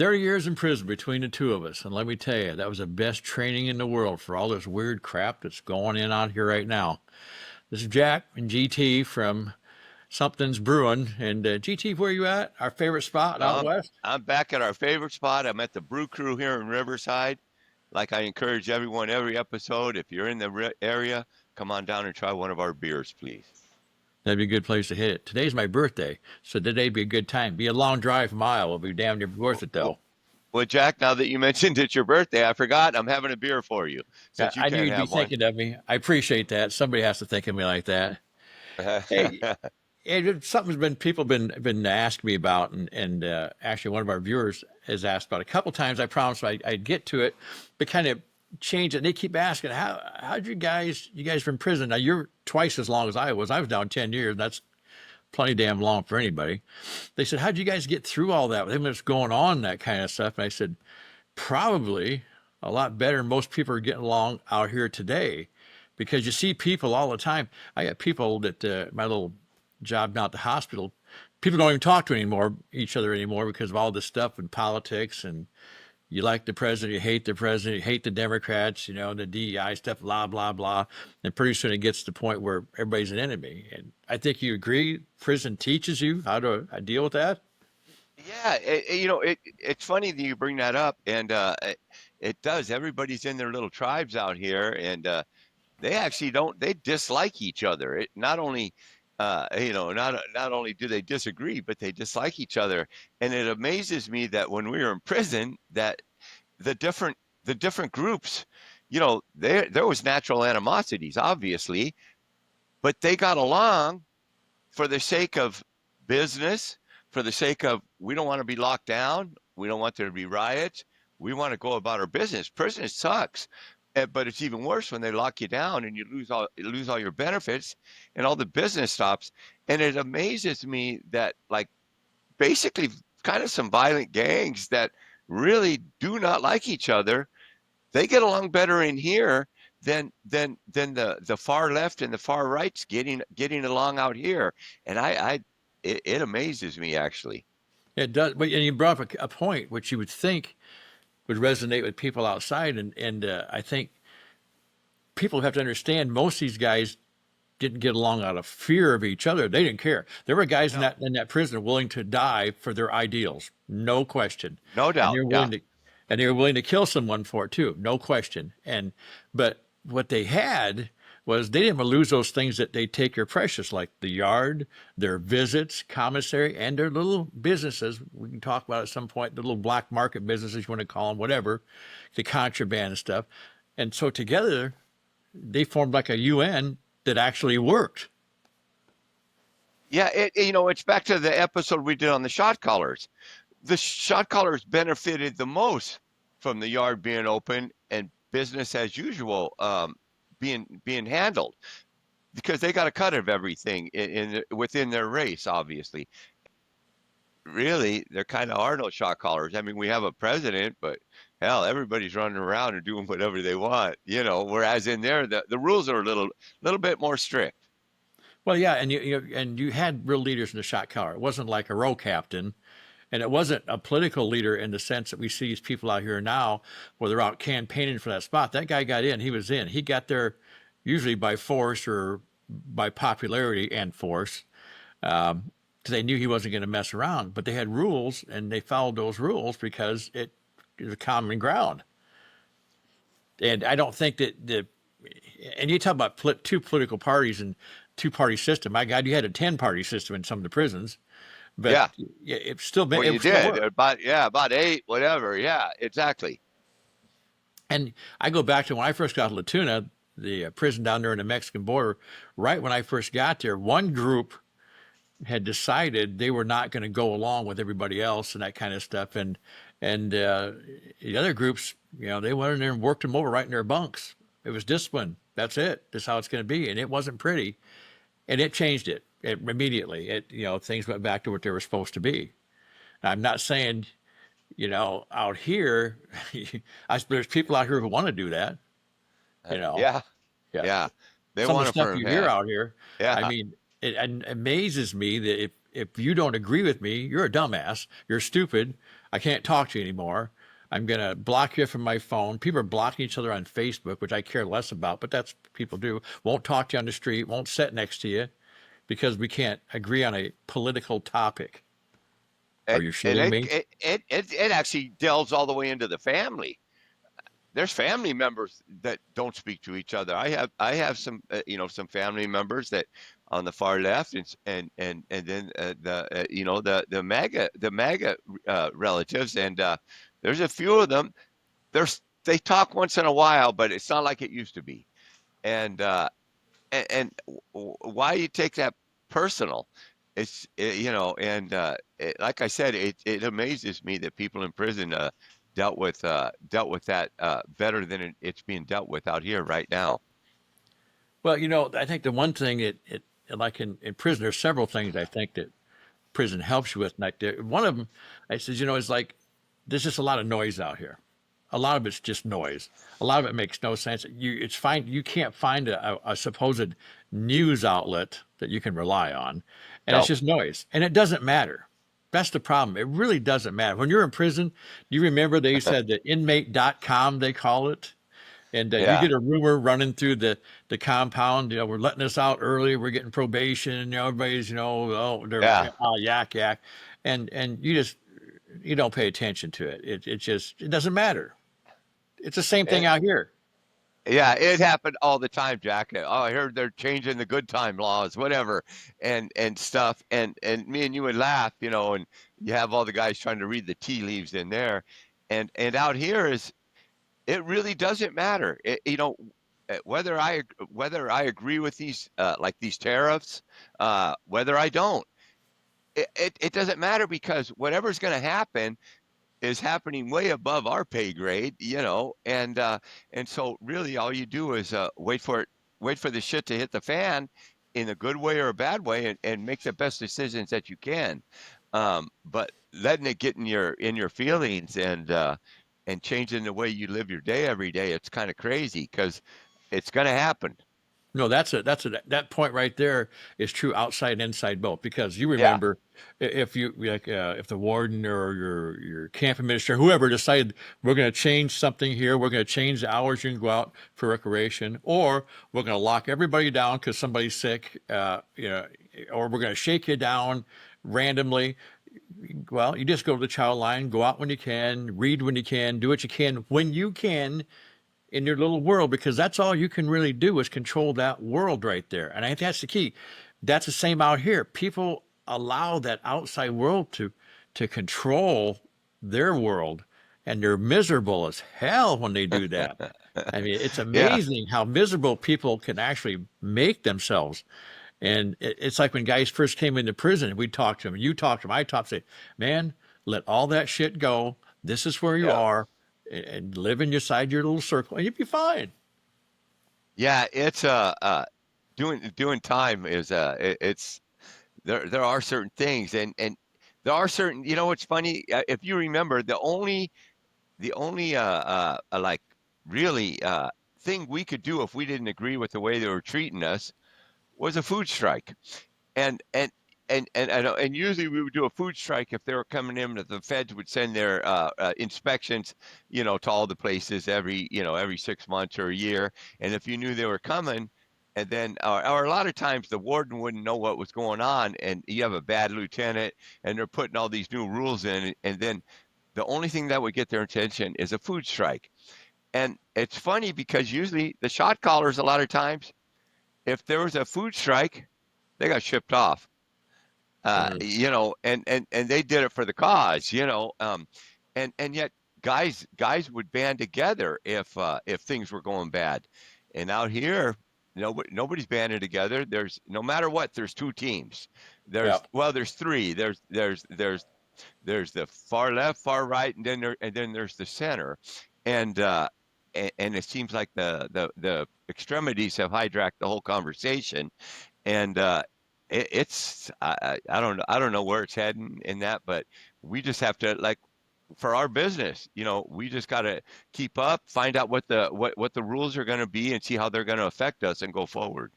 30 years in prison between the two of us. And let me tell you, that was the best training in the world for all this weird crap that's going in out here right now. This is Jack and GT from Something's Brewing. And GT, where you at? Our favorite spot Well, out I'm west? I'm back at our favorite spot. I'm at the Brew Crew here in Riverside. Like I encourage everyone every episode, if you're in the area, come on down and try one of our beers, please. That'd be a good place to hit it. Today's my birthday, so today'd be a good time. Be a long drive from Iowa. Be damn near worth it, Well, though. well, Jack, now that you mentioned it's your birthday, I forgot I'm having a beer for you Yeah, since you I knew can't you'd be have one. thinking of me. I appreciate that. Somebody has to think of me like that. Hey, something's been people been asking me about, and actually one of our viewers has asked about a couple times. I promised I'd get to it, but kind of change it. They keep asking, how'd you guys from prison? Now you're twice as long as I was. I was down 10 years. That's plenty damn long for anybody. They said, how'd you guys get through all that? With everything that's going on, that kind of stuff. And I said, probably a lot better than most people are getting along out here today, because you see people all the time. I got people that my little job down at the hospital, people don't even talk to each other anymore because of all this stuff in politics, and you like the president, you hate the Democrats, the DEI stuff, blah blah blah, and pretty soon it gets to the point where everybody's an enemy. And I think you agree, prison teaches you how to deal with that. Yeah, it's funny that you bring that up, and it does. Everybody's in their little tribes out here, and they actually don't. They dislike each other. It not only, not only do they disagree, but they dislike each other. And it amazes me that when we were in prison, that the different the different groups, there was natural animosities, obviously, but they got along for the sake of business, for the sake of we don't want to be locked down, we don't want there to be riots, we want to go about our business. Prison sucks, but it's even worse when they lock you down and you lose all your benefits and all the business stops. And it amazes me that like basically kind of some violent gangs that really do not like each other, they get along better in here than the far left and the far right's getting along out here. And it amazes me actually. It does, but and you brought up a point which you would think would resonate with people outside, and I think people have to understand most of these guys didn't get along out of fear of each other. They didn't care. There were guys in No, that prison willing to die for their ideals, no question, no and doubt. Yeah. they were willing to kill someone for it too, no question. And but what they had was they didn't want to lose those things that they take your precious, like the yard, their visits, commissary, and their little businesses. We can talk about at some point the little black market businesses, you want to call them, whatever, the contraband and stuff. And so together they formed like a UN that actually worked. Yeah, it's back to the episode we did on the shot callers. The shot callers benefited the most from the yard being open and business as usual being handled because they got a cut of everything within their race, obviously. Really, there kind of are no shot callers. I mean, we have a president, but hell, everybody's running around and doing whatever they want. Whereas in there, the rules are a little bit more strict. Well, yeah, and you had real leaders in the shot caller. It wasn't like a row captain, and it wasn't a political leader in the sense that we see these people out here now, where they're out campaigning for that spot. That guy got in. He was in. He got there usually by force or by popularity and force, because they knew he wasn't going to mess around. But they had rules, and they followed those rules because it is a common ground. And I don't think that and you talk about two political parties and two-party system. My God, you had a 10-party system in some of the prisons, but Yeah. Well, you it still did worked. about eight, whatever. Yeah, exactly. And I go back to when I first got to La Tuna, the prison down there in the Mexican border. Right when I first got there, one group had decided they were not going to go along with everybody else and that kind of stuff, and the other groups, they went in there and worked them over right in their bunks. It was discipline. That's it. That's how it's going to be, and it wasn't pretty. And it changed it immediately. Things went back to what they were supposed to be. I'm not saying, out here, there's people out here who want to do that. You know, Yeah, yeah. yeah. They Some of want the it stuff for you hear yeah, out here, I yeah. mean, it amazes me that if you don't agree with me, you're a dumbass. You're stupid. I can't talk to you anymore. I'm going to block you from my phone. People are blocking each other on Facebook, which I care less about, but that's what people do. Won't talk to you on the street, won't sit next to you because we can't agree on a political topic. Are you And shitting me? it actually delves all the way into the family. There's family members that don't speak to each other. I have some some family members that on the far left, and then the MAGA relatives, and there's a few of them. They talk once in a while, but it's not like it used to be. And why you take that personal? Like I said, it amazes me that people in prison dealt with that better than it's being dealt with out here right now. Well, I think the one thing it like in prison, there's several things I think that prison helps you with. Like one of them, I says, it's like there's just a lot of noise out here. A lot of it's just noise. A lot of it makes no sense. It's fine. You can't find a supposed news outlet that you can rely on, and it's No. just noise. And it doesn't matter. That's the problem. It really doesn't matter. When you're in prison, you remember they said the inmate.com, they call it. And you Yeah. get a rumor running through the compound. We're letting us out early. We're getting probation. Everybody's, oh, they're Yeah. yak yak, and you don't pay attention to it. It doesn't matter. It's the same thing It, out here. yeah, it happened all the time, Jack. Oh, I heard they're changing the good time laws, whatever, and stuff. And me and you would laugh, and you have all the guys trying to read the tea leaves in there. And out here is it really doesn't matter. Whether I agree with these like these tariffs, whether I don't, it doesn't matter because whatever's going to happen is happening way above our pay grade, and so really all you do is wait for the shit to hit the fan in a good way or a bad way, and make the best decisions that you can. But letting it get in your feelings and changing the way you live your day every day, it's kind of crazy because it's going to happen. No, that point right there is true outside and inside both. Because you Yeah. remember, if you like, if the warden or your camp administrator, whoever decided we're going to change something here, we're going to change the hours you can go out for recreation, or we're going to lock everybody down because somebody's sick, or we're going to shake you down randomly. Well, you just go to the child line, go out when you can, read when you can, do what you can when you can in your little world, because that's all you can really do is control that world right there. And I think that's the key. That's the same out here. People allow that outside world to control their world, and they're miserable as hell when they do that. I mean, it's Yeah. amazing how miserable people can actually make themselves. And it's like when guys first came into prison, we talked to them, you talked to them, I talked to them, man, let all that shit go. This is where you Yeah. are, and live inside your little circle, and you'll be fine. Yeah, it's doing time is it's there are certain things, and there are certain, what's funny, if you remember, the only like really thing we could do if we didn't agree with the way they were treating us was a food strike. And and and and, and usually we would do a food strike if they were coming in. The feds would send their inspections, to all the places every 6 months or a year. And if you knew they were coming, and then or a lot of times the warden wouldn't know what was going on, and you have a bad lieutenant, and they're putting all these new rules in, and then the only thing that would get their attention is a food strike. And it's funny because usually the shot callers, a lot of times, if there was a food strike, they got shipped off. Mhm. And they did it for the cause, and yet guys would band together if things were going bad. And out here, nobody's banding together. There's no matter what, there's two teams. Yeah. There's three. There's the far left, far right, and then there's the center. And it seems like the extremities have hijacked the whole conversation. And I don't know where it's heading in that, but we just have to, like, for our business, we just got to keep up, find out what the rules are going to be, and see how they're going to affect us and go forward.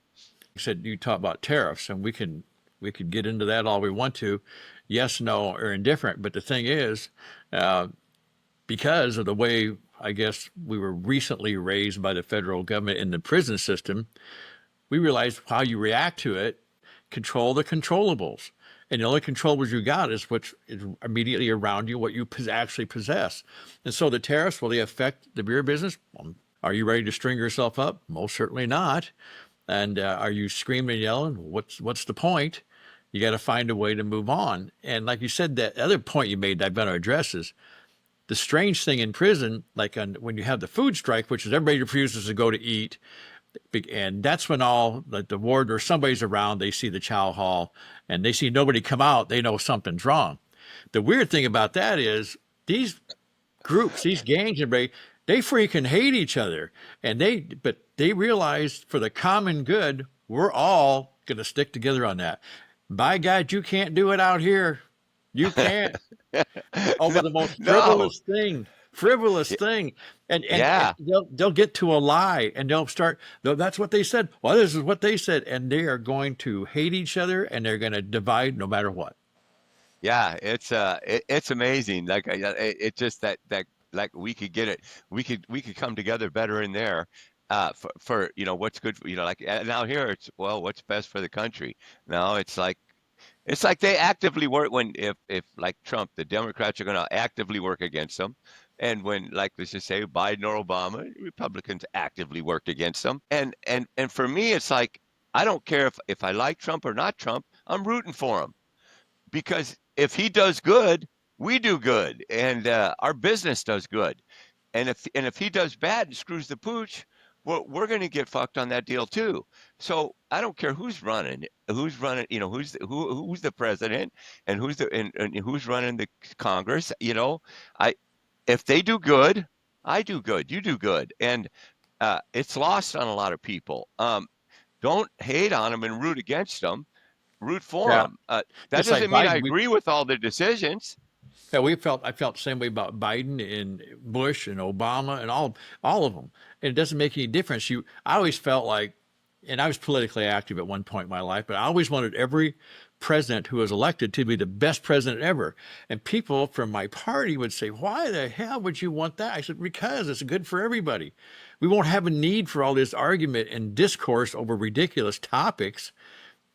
You said you talk about tariffs, and We could get into that all we want to, yes, no, or indifferent. But the thing is, uh, because of the way I guess we were recently raised by the federal government in the prison system, we realized how you react to it, control the controllables. And the only controllables you got is what is immediately around you, what you actually possess. And so the tariffs, will they affect the beer business? Are you ready to string yourself up? Most certainly not. And are you screaming and yelling? What's the point? You got to find a way to move on. And like you said, that other point you made that I'm going to address is the strange thing in prison, like when you have the food strike, which is everybody refuses to go to eat, and that's when all like the warden or somebody's around, they see the chow hall and they see nobody come out, they know something's wrong. The weird thing about that is these groups, these gangs, everybody, they freaking hate each other, but they realize for the common good, we're all going to stick together on that. By God, you can't do it out here. You can't. Over the most No. frivolous thing. And Yeah. they'll get to a lie and that's what they said. Well, this is what they said. And they are going to hate each other and they're going to divide no matter what. Yeah. It's amazing. Like it's just that like we could get it. We could come together better in there. For what's good for like now here it's well what's best for the country. Now it's like they actively work when if like Trump, the Democrats are going to actively work against them. And when like let's just say Biden or Obama, Republicans actively worked against them. And for me, it's like I don't care if I like Trump or not Trump, I'm rooting for him because if he does good, we do good, and our business does good. And if he does bad and screws the pooch, well, we're going to get fucked on that deal too. So I don't care who's running, who's the president and and who's running the Congress. I if they do good, I do good, you do good, and it's lost on a lot of people. Don't hate on them and root against them. Root for Yeah. them. That It's like doesn't mean I Biden. agree with all the decisions. Yeah, I felt the same way about Biden and Bush and Obama and all of them. And it doesn't make any difference. I always felt like, and I was politically active at one point in my life, but I always wanted every president who was elected to be the best president ever. And people from my party would say, "Why the hell would you want that?" I said, "Because it's good for everybody. We won't have a need for all this argument and discourse over ridiculous topics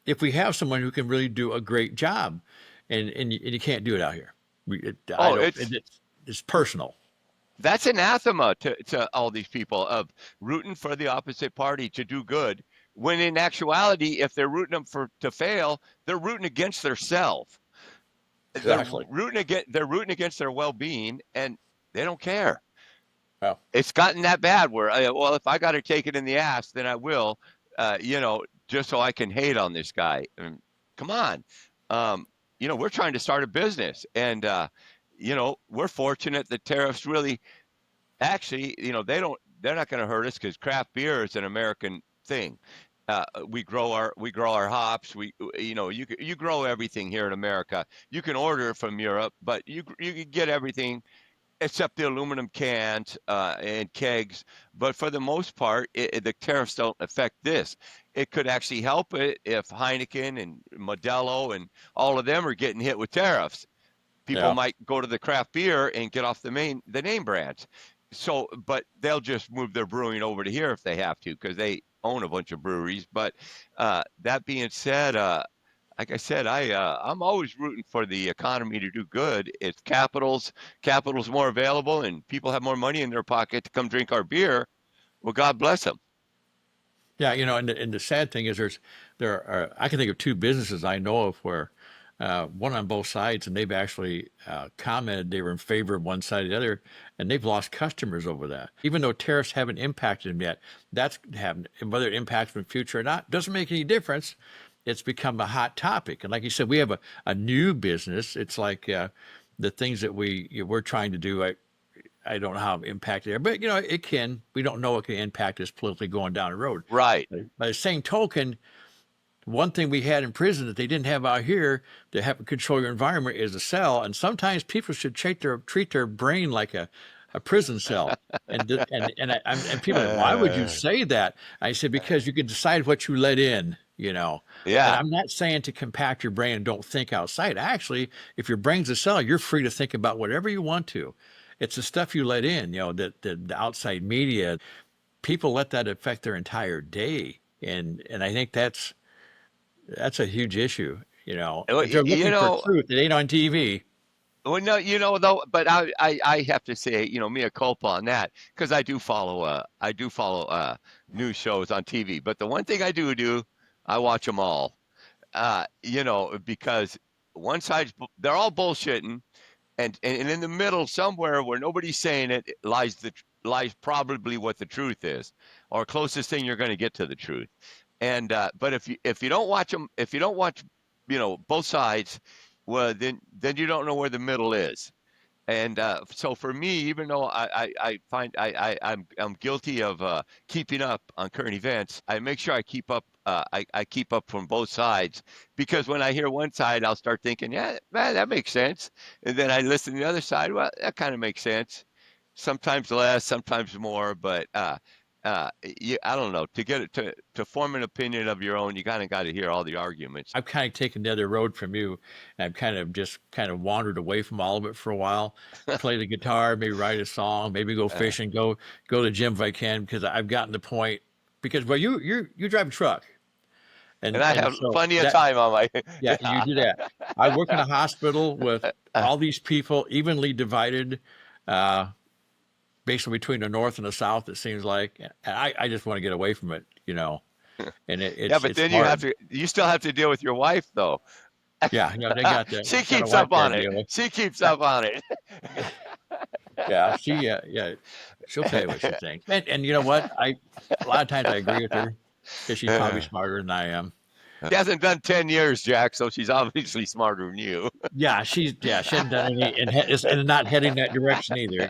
if we have someone who can really do a great job." And you can't do it out here. I Oh, don't. it's It's personal. that's anathema to all these people of rooting for the opposite party to do good. When in actuality, if they're rooting them to fail, they're rooting against themselves. They're Exactly. rooting against their well-being, and they don't care. Well, It's gotten that bad where, well, if I got to take it in the ass, then I will, just so I can hate on this guy. Come on. Um, we're trying to start a business, and we're fortunate that tariffs really actually, they're not going to hurt us because craft beer is an American thing. We grow our hops. You grow everything here in America. You can order from Europe, but you can get everything except the aluminum cans and kegs. But for the most part, the tariffs don't affect this. It could actually help it if Heineken and Modelo and all of them are getting hit with tariffs. People yeah. might go to the craft beer and get off the name brands. So, but they'll just move their brewing over to here if they have to because they own a bunch of breweries. But that being said, like I said, I'm always rooting for the economy to do good. If capital's more available and people have more money in their pocket to come drink our beer, well, God bless them. Yeah. And the sad thing is I can think of two businesses I know of where one on both sides, and they've actually commented they were in favor of one side or the other, and they've lost customers over that. Even though tariffs haven't impacted them yet, that's happened. And whether it impacts them in the future or not doesn't make any difference. It's become a hot topic. And like you said, we have a new business. It's like the things that we're trying to do. I don't know how it impacted there, but it can. We don't know what can impact us politically going down the road. Right. By the same token, one thing we had in prison that they didn't have out here to help control your environment is a cell. And sometimes people should treat their brain like a prison cell. And people are like, why would you say that? I said, because you can decide what you let in. And Yeah. I'm not saying to compact your brain and don't think outside. Actually, if your brain's a cell, you're free to think about whatever you want to. It's the stuff you let in, that the outside media, people let that affect their entire day. And I think that's a huge issue. Well, If they're You looking for know, truth, it ain't on TV. well, no, though, but I have to say, mea culpa on that, because I do follow news shows on TV. But the one thing I do, I watch them all. Because they're all bullshitting, and in the middle somewhere where nobody's saying it lies probably what the truth is, or closest thing you're going to get to the truth. And but if you don't watch them, if you don't watch, both sides, well, then you don't know where the middle is. And so for me, even though I find I'm guilty of keeping up on current events, I make sure I keep up. I keep up from both sides, because when I hear one side, I'll start thinking, yeah, man, that makes sense. And then I listen to the other side. Well, that kind of makes sense. Sometimes less, sometimes more, but I don't know. To get it to form an opinion of your own, you kind of got to hear all the arguments. I've kind of taken the other road from you, and I've kind of wandered away from all of it for a while. Play the guitar, maybe write a song, maybe go Uh, fishing, go to the gym if I can, because I've gotten to the point. Because well, you drive a truck, and and I and have so plenty of that time on my. yeah, you Yeah. do that. I work in a hospital with all these people evenly divided, uh, basically between the north and the south. It seems like, and I just want to get away from it. And Yeah, it's but it's then hard. you still have to deal with your wife, though. Yeah, they got that. She Got a keeps wife up got on to it. deal with. She keeps Yeah, up on it. yeah, yeah, she'll tell you what she thinks. And you know what? A lot of times I agree with her because she's probably smarter than I am. She hasn't done 10 years, Jack, so she's obviously smarter than you. She hadn't done any and not heading that direction either,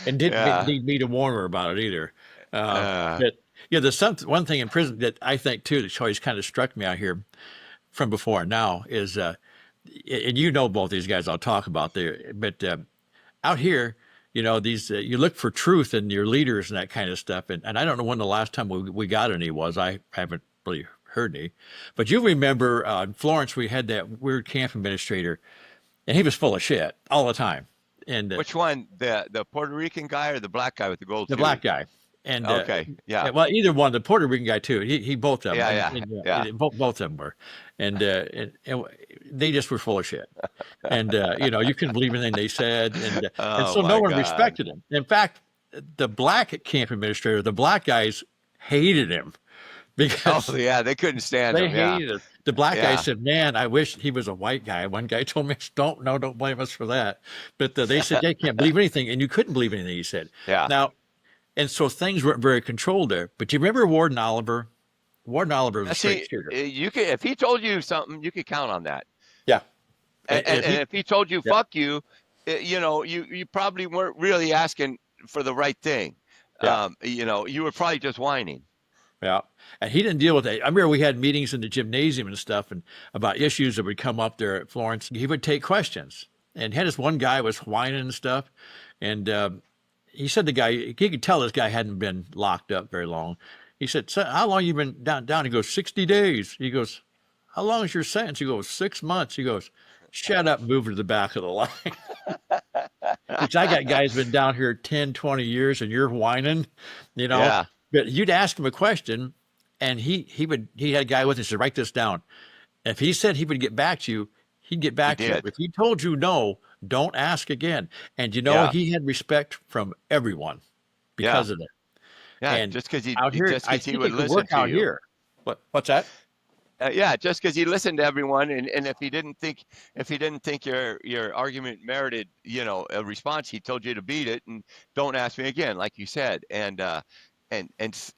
and didn't Yeah. need me to warn her about it either. Uh, Uh, but yeah, there's one thing in prison that I think too that's always kind of struck me out here from before and now is, and both these guys I'll talk about there, but out here, these you look for truth in your leaders and that kind of stuff. And I don't know when the last time we got any was. I haven't really heard any. But you remember in Florence, we had that weird camp administrator, and he was full of shit all the time. And which one? The Puerto Rican guy or the black guy with the gold the tooth? black guy, and Okay. Yeah. yeah, well, either one, the Puerto Rican guy too. He both of them, Yeah. and, Yeah. and Yeah. both of them were, and they just were full of shit. And you couldn't believe anything they said, and Oh so no my one God. respected him. In fact, the black camp administrator, the black guys hated him Oh because yeah, they couldn't stand they him. Yeah. hated him. The black guy Yeah. said, "Man, I wish he was a white guy." One guy told me, don't blame us for that." But they said they can't believe anything, and you couldn't believe anything he said. Yeah. Now, and so things weren't very controlled there. But you remember Warden Oliver? Warden Oliver was a straight See, shooter. you could, if he told you something, you could count on that. Yeah, And, and and he, if he told you yeah, "fuck you," you probably weren't really asking for the right thing. yeah. You were probably just whining. Yeah. And he didn't deal with it. I remember we had meetings in the gymnasium and stuff and about issues that would come up there at Florence. He would take questions and had this one guy was whining and stuff. And he said he could tell this guy hadn't been locked up very long. He said, "So how long you been down? He goes, 60 days. He goes, how long is your sentence? He goes, 6 months. He goes, shut up, move to the back of the line. Because I got guys been down here 10, 20 years and you're whining, you know. Yeah, But you'd ask him a question and he had a guy with him said, write this down. If he said he would get back to you, he'd get he back to you. did. If he told you no, don't ask again. And Yeah, he had respect from everyone yeah, because of it. yeah. And Just because out here, just I because he think would it could listen work to out you. here. What's that? Yeah, just because he listened to everyone, and if he didn't think your argument merited, a response, he told you to beat it and don't ask me again, like you said. And there's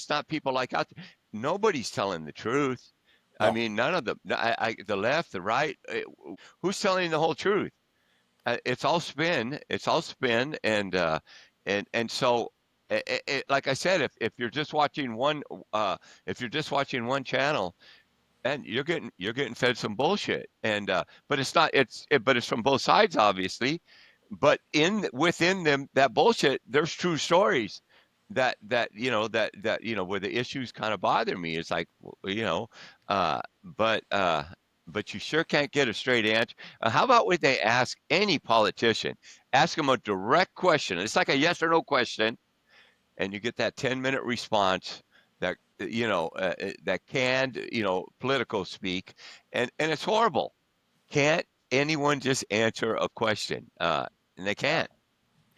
not people like out there. Nobody's telling the truth. I No. mean, none of them. The left, the right. Who's telling the whole truth? It's all spin. It's all spin, and so, like I said, if you're just watching one channel, and you're getting fed some bullshit, and but it's not. But it's from both sides, obviously. But within them that bullshit, there's true stories. where the issues kind of bother me. It's like, you know, uh, but uh, but you sure can't get a straight answer. How about when they ask any politician, ask them a direct question? It's like a yes or no question, and you get that 10-minute response that that canned political speak, and it's horrible. Can't anyone just answer a question? And they Yeah. can't.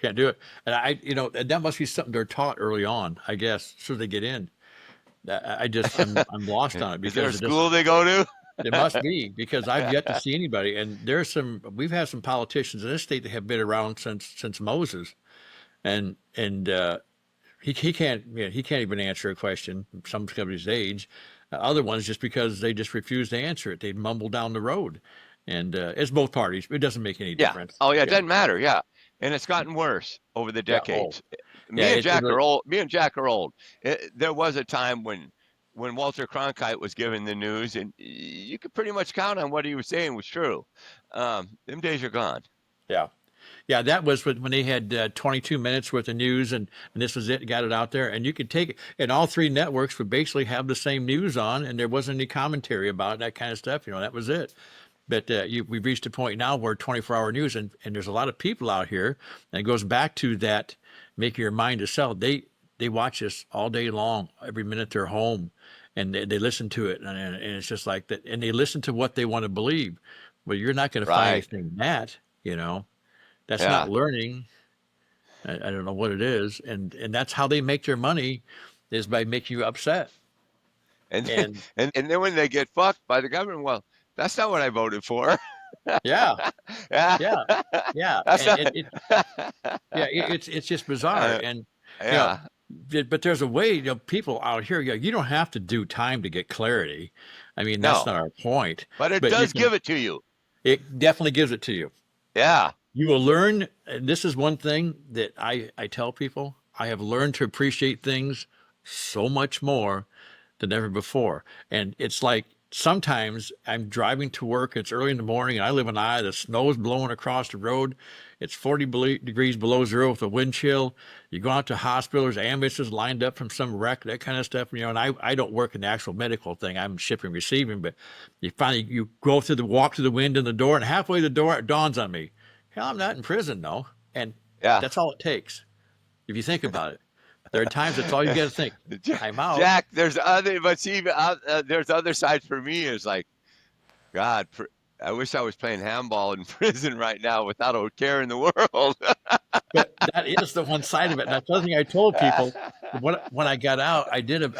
Can't do it. And and that must be something they're taught early on, I guess, so they get in. I'm lost on it Is there a because school they go to? it must be because I've yet to see anybody. And we've had some politicians in this state that have been around since Moses, and he can't, he can't even answer a question. Some of his age, other ones just because they just refuse to answer it, they mumble down the road, and it's both parties. It doesn't make any Yeah. difference. Oh yeah, it Yeah, doesn't matter. Yeah. And it's gotten worse over the yeah. Oh, decades. yeah. Me and Jack are old. Me and Jack are old. There was a time when Walter Cronkite was giving the news, and you could pretty much count on what he was saying was true. Them days are gone. Yeah. Yeah, that was when they had 22 minutes worth of news, and this was it, got it out there. And you could take it, and all three networks would basically have the same news on, and there wasn't any commentary about that kind of stuff. That was it. But we've reached a point now where 24-hour news, and there's a lot of people out here, and it goes back to that making your mind to sell. They watch us all day long, every minute they're home, and they listen to it, and it's just like that. And they listen to what they want to believe. Well, you're not going to find Right. anything in that, you know. That's not Yeah. learning. I don't know what it is, and that's how they make their money, is by making you upset. And then, And and then when they get fucked by the government, well, that's not what I voted for. yeah, Yeah. yeah, yeah, That's and not. it's just bizarre. And you know, Yeah. but there's a way. People out here, you don't have to do time to get clarity. I mean, that's No, not our point. but it But you does can. give it to you. It definitely gives it to you. Yeah. You will learn. And this is one thing that I tell people. I have learned to appreciate things so much more than ever before. And it's like sometimes I'm driving to work, it's early in the morning, and I live in Iowa, the snow is blowing across the road. It's 40 degrees below zero with a wind chill. You go out to hospital, there's ambulances lined up from some wreck, that kind of stuff. And I don't work in the actual medical thing. I'm shipping, receiving, but you go through walk through the wind in the door, and halfway to the door, it dawns on me. Hell, I'm not in prison, no. And Yeah. that's all it takes. If you think about it, there are times that's all you got to think. I'm out. Jack, there's other, but see, there's other sides for me. Is like, God, I wish I was playing handball in prison right now without a care in the world. But that is the one side of it. And that's the other thing I told people. When I got out, I did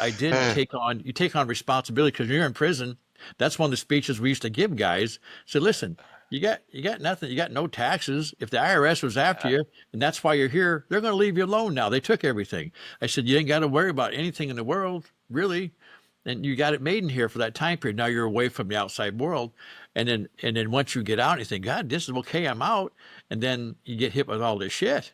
take on responsibility, because when you're in prison, that's one of the speeches we used to give guys. So listen, you got nothing, you got no taxes. If the IRS was after you, and that's why you're here, they're going to leave you alone now. They took everything. I said, you ain't got to worry about anything in the world, really. And you got it made in here for that time period. Now you're away from the outside world. And then once you get out, you think, God, this is okay, I'm out. And then you get hit with all this shit.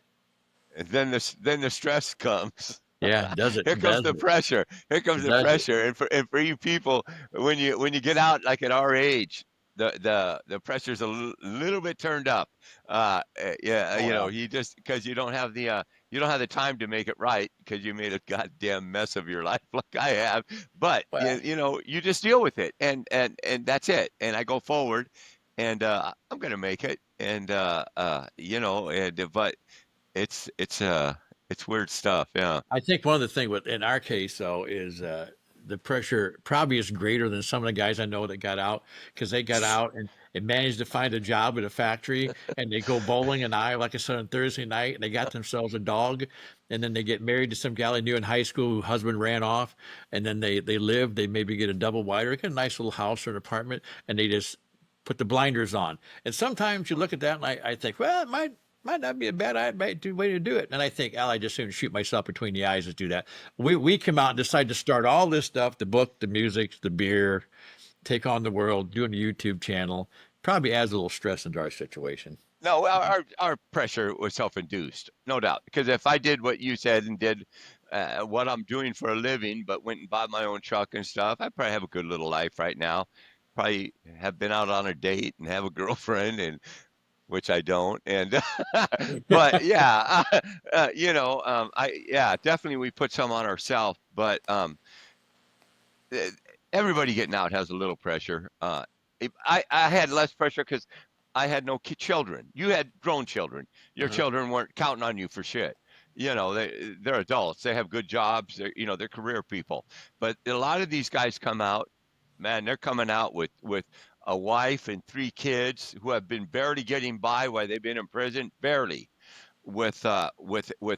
And then the stress comes. Yeah, does it? Here comes Does the it? pressure. Here comes the Does it? pressure. And for you people, when you get out, like at our age, the pressure's a little bit turned up. Yeah, Oh yeah. you just because you don't have the time to make it right because you made a goddamn mess of your life like I have. But Well, you just deal with it, and that's it. And I go forward, and I'm gonna make it. And but it's weird stuff. Yeah. I think one of the things in our case though is the pressure probably is greater than some of the guys I know that got out, because they got out and managed to find a job at a factory, and they go bowling in Iowa, like I said, on Thursday night, and they got themselves a dog, and then they get married to some gal they knew in high school whose husband ran off, and then they maybe get a double wide or get a nice little house or an apartment, and they just put the blinders on. And sometimes you look at that and I think, well, it might not be a bad way to do it. And I think, I just soon shoot myself between the eyes to do that. We come out and decide to start all this stuff, the book, the music, the beer, take on the world, doing a YouTube channel. Probably adds a little stress into our situation. No, our pressure was self-induced, no doubt. Because if I did what you said and did what I'm doing for a living, but went and bought my own truck and stuff, I probably have a good little life right now. Probably have been out on a date and have a girlfriend and which I don't. And but yeah, definitely we put some on ourselves, but eh, everybody getting out has a little pressure. I had less pressure because I had no children. You had grown children. Your Uh-huh. children weren't counting on you for shit. They're adults. They have good jobs. They're career people. But a lot of these guys come out, man. They're coming out with a wife and 3 kids who have been barely getting by while they've been in prison, barely with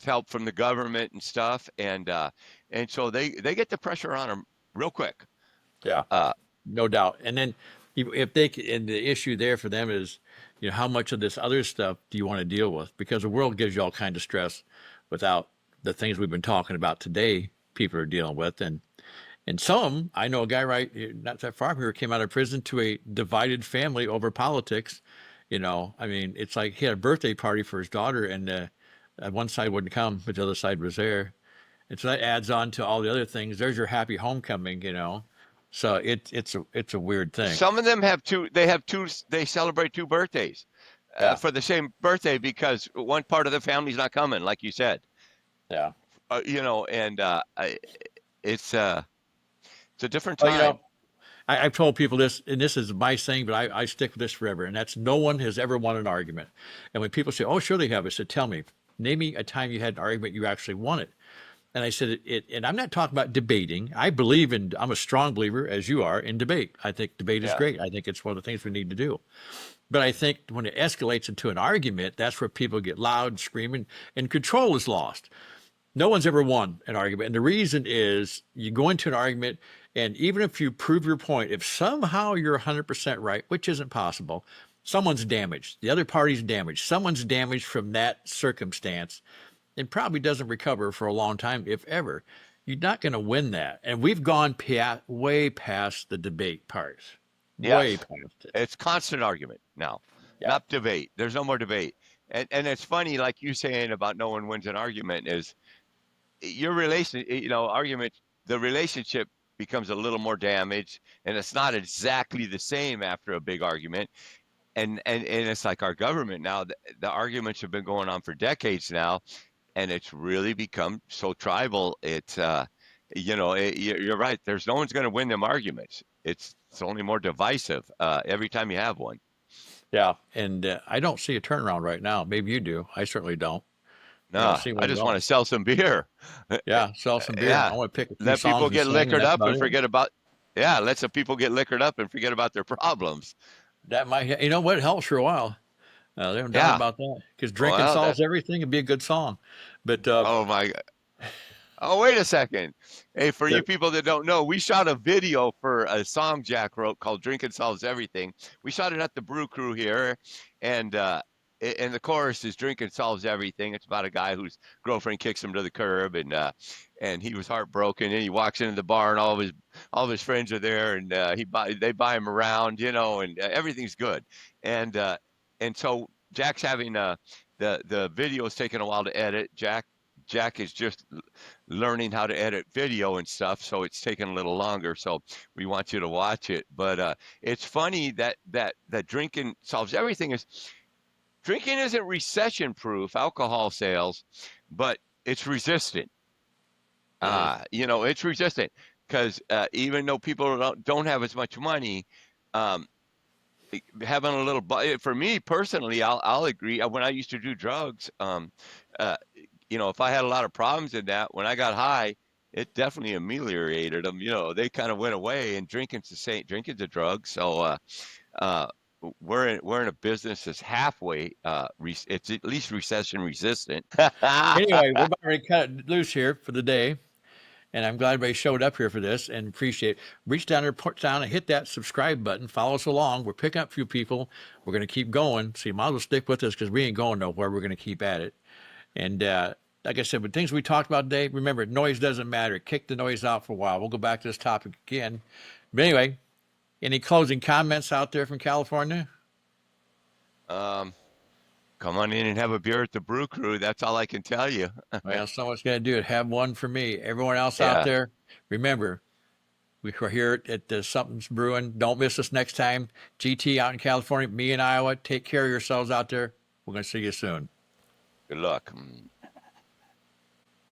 help from the government and stuff, and so they get the pressure on them real quick. Yeah, Uh, no doubt. And then if they and the issue there for them is, how much of this other stuff do you want to deal with? Because the world gives you all kinds of stress without the things we've been talking about today. People are dealing with, and some I know a guy right not that far from here came out of prison to a divided family over politics. I mean, it's like he had a birthday party for his daughter, and one side wouldn't come, but the other side was there. And so that adds on to all the other things. There's your happy homecoming. So it's a weird thing. some of them have two. They have two. They celebrate 2 birthdays Yeah, for the same birthday because one part of the family's not coming, like you said. yeah. And it's a different Well, time. I've told people this, and this is my saying, but I stick with this forever, and that's no one has ever won an argument. And when people say, "Oh, sure they have," I said, "Tell me, name me a time you had an argument you actually won it." And I said, and I'm not talking about debating. I'm a strong believer, as you are, in debate. I think debate is Yeah. great. I think it's one of the things we need to do. But I think when it escalates into an argument, that's where people get loud, screaming, and control is lost. No one's ever won an argument. And the reason is you go into an argument, and even if you prove your point, if somehow you're 100% right, which isn't possible, someone's damaged. The other party's damaged. Someone's damaged from that circumstance and probably doesn't recover for a long time, if ever. You're not going to win that. And we've gone way past the debate part, way Yes. past it. It's constant argument now, Yeah. not debate. There's no more debate. And it's funny, like you saying about no one wins an argument is your argument, the relationship becomes a little more damaged and it's not exactly the same after a big argument. And it's like our government now, the arguments have been going on for decades now, and it's really become so tribal. You're right. There's no one's going to win them arguments. It's only more divisive every time you have one. Yeah. And I don't see a turnaround right now. Maybe you do. I certainly don't. I don't No, see I one just want going. to sell some beer. Yeah. Sell some beer. I Yeah, want to pick a few let people songs and get sing, and liquored that's up about and it. forget about. Yeah, let some people get liquored up and forget about their problems. That might, what, it helps for a while. There's no doubt Yeah. about that. Because drinking Well, that. solves everything. It'd be a good song. But Oh my. Oh, wait a second. Hey, for you the, people that don't know, we shot a video for a song Jack wrote called "Drinking Solves Everything." We shot it at the Brew Crew here, and and the chorus is "Drinking Solves Everything." It's about a guy whose girlfriend kicks him to the curb, and he was heartbroken, and he walks into the bar, and all of his friends are there, and they buy him around, and everything's good, and and so Jack's having the video is taking a while to edit. Jack is just learning how to edit video and stuff, so it's taking a little longer. So we want you to watch it. But it's funny that drinking solves everything. Is drinking isn't recession proof, alcohol sales, but it's resistant. Mhm. It's resistant because even though people don't have as much money, um, having a little for me personally, I'll agree. When I used to do drugs, uh, if I had a lot of problems in that, when I got high, it definitely ameliorated them. They kind of went away. And drinking's a drug. So uh, we're in a business that's halfway. It's at least recession resistant. Anyway, we're about ready to cut it loose here for the day. And I'm glad everybody showed up here for this and appreciate it. Reach down there, put down and hit that subscribe button. Follow us along. We're picking up a few people. We're going to keep going. So you might as well stick with us because we ain't going nowhere. We're going to keep at it. And like I said, with things we talked about today, remember, noise doesn't matter. Kick the noise out for a while. We'll go back to this topic again. But anyway, any closing comments out there from California? um, Come on in and have a beer at the Brew Crew. That's all I can tell you. Well, someone's going to do it. Have one for me. Everyone else out Yeah. there, remember, We're here at the Something's Brewing. Don't miss us next time. GT out in California, me in Iowa. Take care of yourselves out there. We're going to see you soon. Good luck.